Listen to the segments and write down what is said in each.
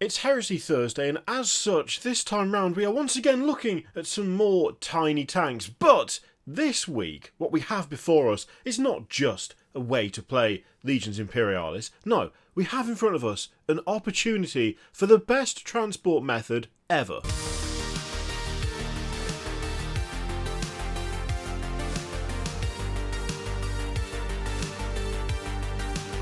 It's Heresy Thursday, and as such, this time round we are once again looking at some more tiny tanks. But this week, what we have before us is not just a way to play Legions Imperialis. No, we have in front of us an opportunity for the best transport method ever.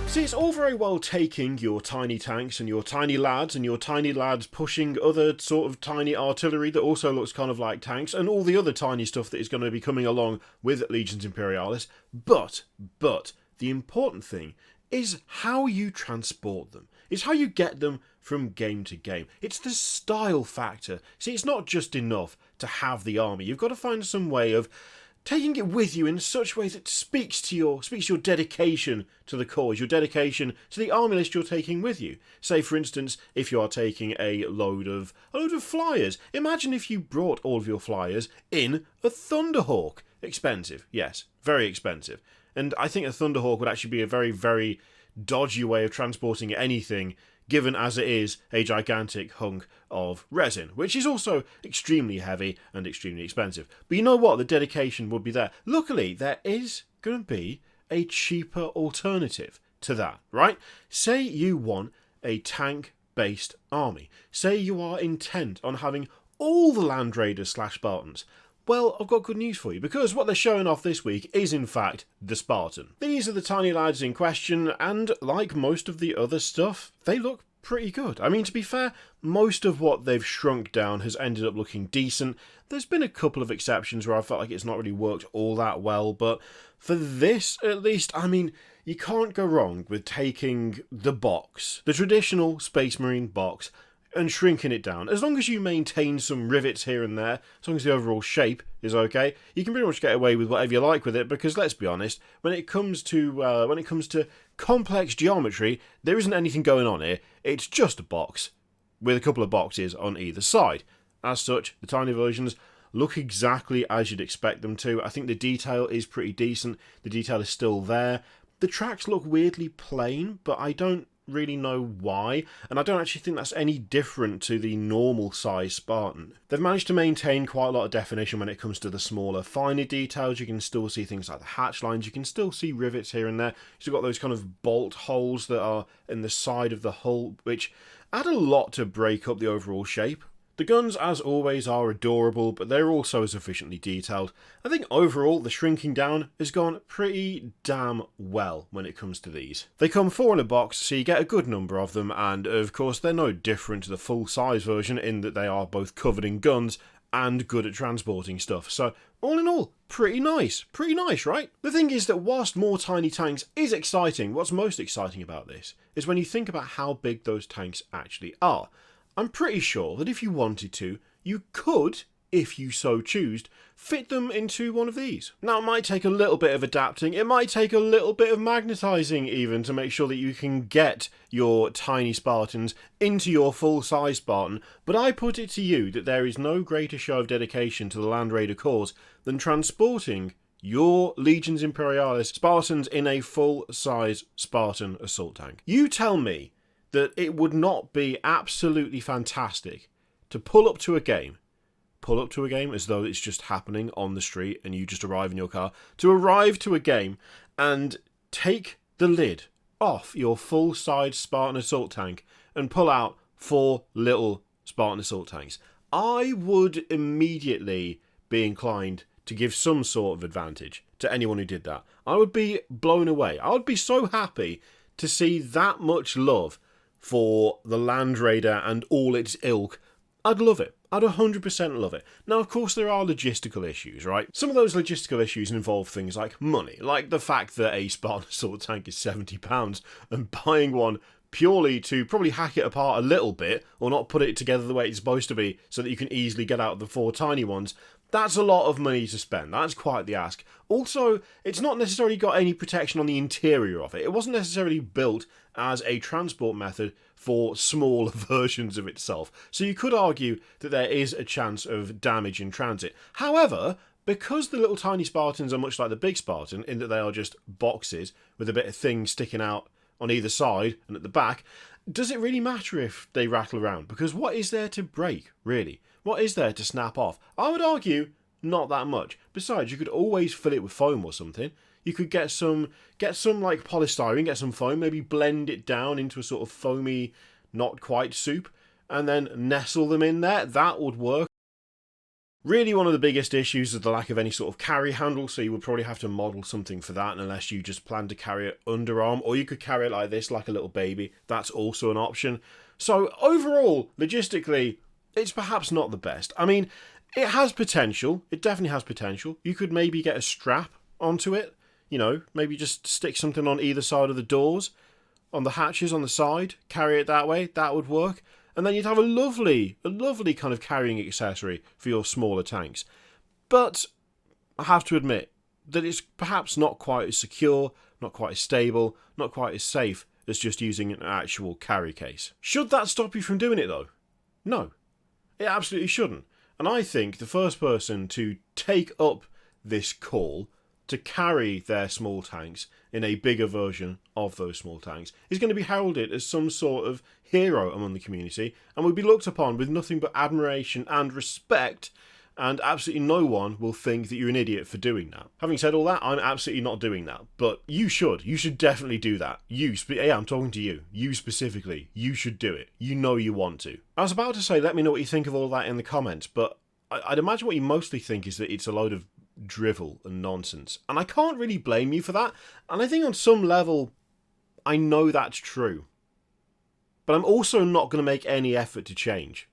See, it's all very well taking your tiny tanks and your tiny lads pushing other sort of tiny artillery that also looks kind of like tanks and all the other tiny stuff that is going to be coming along with Legions Imperialis. But the important thing is how you transport them. It's how you get them from game to game. It's the style factor. See, it's not just enough to have the army. You've got to find some way of taking it with you in such a way that speaks to your dedication to the cause, your dedication to the army list you're taking with you. Say, for instance, if you are taking a load of flyers. Imagine if you brought all of your flyers in a Thunderhawk. Expensive, yes, very expensive. And I think a Thunderhawk would actually be a very, very dodgy way of transporting anything, given as it is a gigantic hunk of resin, which is also extremely heavy and extremely expensive. But you know what? The dedication would be there. Luckily, there is going to be a cheaper alternative to that, right? Say you want a tank-based army. Say you are intent on having all the Land Raiders / Spartans. Well, I've got good news for you, because what they're showing off this week is, in fact, the Spartan. These are the tiny lads in question, and like most of the other stuff, they look pretty good. I mean, to be fair, most of what they've shrunk down has ended up looking decent. There's been a couple of exceptions where I felt like it's not really worked all that well, but for this, at least, I mean, you can't go wrong with taking the box, the traditional Space Marine box, and shrinking it down. As long as you maintain some rivets here and there, as long as the overall shape is okay, you can pretty much get away with whatever you like with it, because let's be honest, when it comes to complex geometry, there isn't anything going on here. It's just a box with a couple of boxes on either side. As such, the tiny versions look exactly as you'd expect them to. I think the detail is pretty decent. The detail is still there. The tracks look weirdly plain, but I don't really know why, and I don't actually think that's any different to the normal size Spartan. They've managed to maintain quite a lot of definition when it comes to the smaller, finer details. You can still see things like the hatch lines, you can still see rivets here and there. You've got those kind of bolt holes that are in the side of the hull, which add a lot to break up the overall shape. The guns, as always, are adorable, but they're also sufficiently detailed. I think overall, the shrinking down has gone pretty damn well when it comes to these. They come 4 in a box, so you get a good number of them, and of course they're no different to the full-size version in that they are both covered in guns and good at transporting stuff. So, all in all, pretty nice, right? The thing is that whilst more tiny tanks is exciting, what's most exciting about this is when you think about how big those tanks actually are. I'm pretty sure that if you wanted to, you could, if you so choose, fit them into one of these. Now, it might take a little bit of adapting, it might take a little bit of magnetising even to make sure that you can get your tiny Spartans into your full-size Spartan, but I put it to you that there is no greater show of dedication to the Land Raider cause than transporting your Legions Imperialis Spartans in a full-size Spartan Assault Tank. You tell me that it would not be absolutely fantastic to pull up to a game as though it's just happening on the street and you just arrive in your car, to arrive to a game and take the lid off your full-size Spartan Assault Tank and pull out 4 little Spartan Assault Tanks. I would immediately be inclined to give some sort of advantage to anyone who did that. I would be blown away. I would be so happy to see that much love for the Land Raider and all its ilk. I'd love it. I'd 100% love it. Now, of course, there are logistical issues, right? Some of those logistical issues involve things like money, like the fact that a Spartan Assault Tank is £70 and buying one purely to probably hack it apart a little bit or not put it together the way it's supposed to be so that you can easily get out the 4 tiny ones. That's a lot of money to spend. That's quite the ask. Also, it's not necessarily got any protection on the interior of it. It wasn't necessarily built as a transport method for smaller versions of itself. So you could argue that there is a chance of damage in transit. However, because the little tiny Spartans are much like the big Spartan in that they are just boxes with a bit of thing sticking out on either side and at the back, does it really matter if they rattle around? Because what is there to break, really? What is there to snap off? I would argue not that much. Besides, you could always fill it with foam or something. You could get some like polystyrene, get some foam, maybe blend it down into a sort of foamy, not quite soup, and then nestle them in there. That would work. Really, one of the biggest issues is the lack of any sort of carry handle, so you would probably have to model something for that unless you just plan to carry it underarm, or you could carry it like this, like a little baby. That's also an option. So overall, logistically, it's perhaps not the best. I mean, it has potential. It definitely has potential. You could maybe get a strap onto it, you know, maybe just stick something on either side of the doors, on the hatches on the side, carry it that way. That would work. And then you'd have a lovely kind of carrying accessory for your smaller tanks. But I have to admit that it's perhaps not quite as secure, not quite as stable, not quite as safe as just using an actual carry case. Should that stop you from doing it though? No, it absolutely shouldn't. And I think the first person to take up this call to carry their small tanks in a bigger version of those small tanks is going to be heralded as some sort of hero among the community and will be looked upon with nothing but admiration and respect, and absolutely no one will think that you're an idiot for doing that. Having said all that, I'm absolutely not doing that, but you should. You should definitely do that. Yeah, I'm talking to you. You specifically. You should do it. You know you want to. I was about to say, let me know what you think of all that in the comments, but I'd imagine what you mostly think is that it's a load of drivel and nonsense, and I can't really blame you for that, and I think on some level I know that's true, but I'm also not going to make any effort to change.